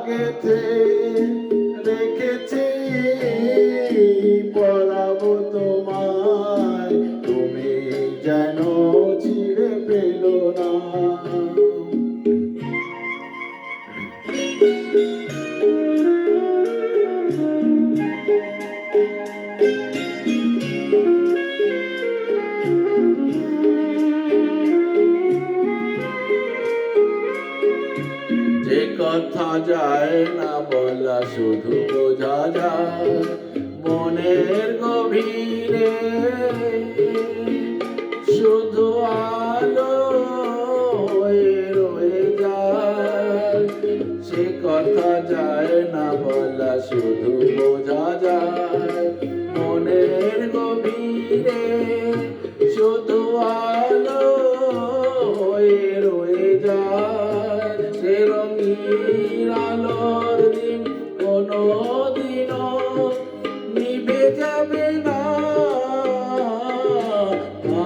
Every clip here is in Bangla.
গেথে রেখেছি পরাবো তোমায়, তুমি যেন ছিঁড়ে ফেলো না। যে কথা যায় না বলা শুধু বোঝা যায় মনের গভীরে, শুধু আলো হয়ে রয়ে যায়। সে কথা যায় না বলা শুধু বোঝা যায় মনের গভীরে, শুধু আলো হয়ে রয়ে যায়। সে রঙিন আলোর দিন কোনদিনও নিভে যাবে না।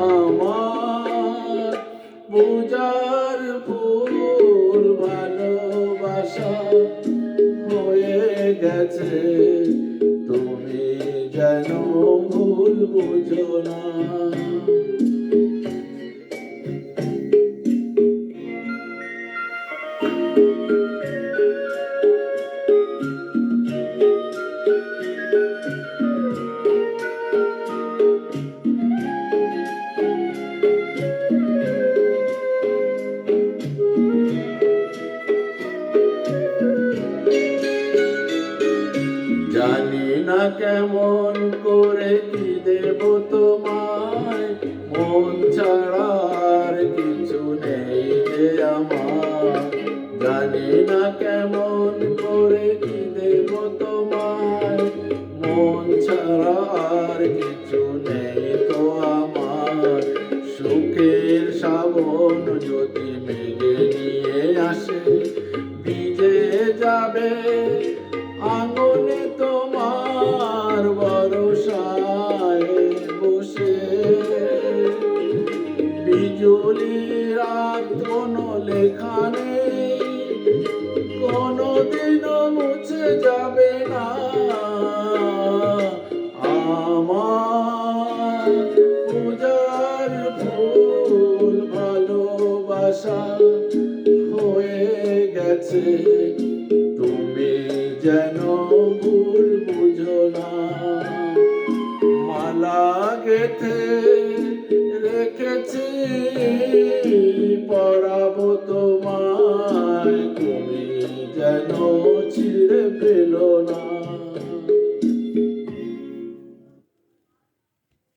আমার পূজার ফুল ভালোবাসা হয়ে গেছে, তুমি যেন ভুল বুঝো না। জানি না কেমন করে কি দেব তোমায়, মন ছাড়া আর কিছু নেই যে আমার। জানি না কেমন করে কি দেব তোমায়, মন ছাড়া আর কিছু নেই তো আমার। সুখের শ্রাবণ যদি মেঘে নিয়ে আসে, ভিজে যাবে আঙুলে তোমার ভরসায় বসে। বিজুলি রাত কোনো লেখা নেই, কোনোদিনও মুছে যাবে না। আমার পূজার ফুল ভালোবাসা হয়ে গেছে, তুমি যেন ভুল বুঝো না। মালা গেথে রেখেছি পরাবো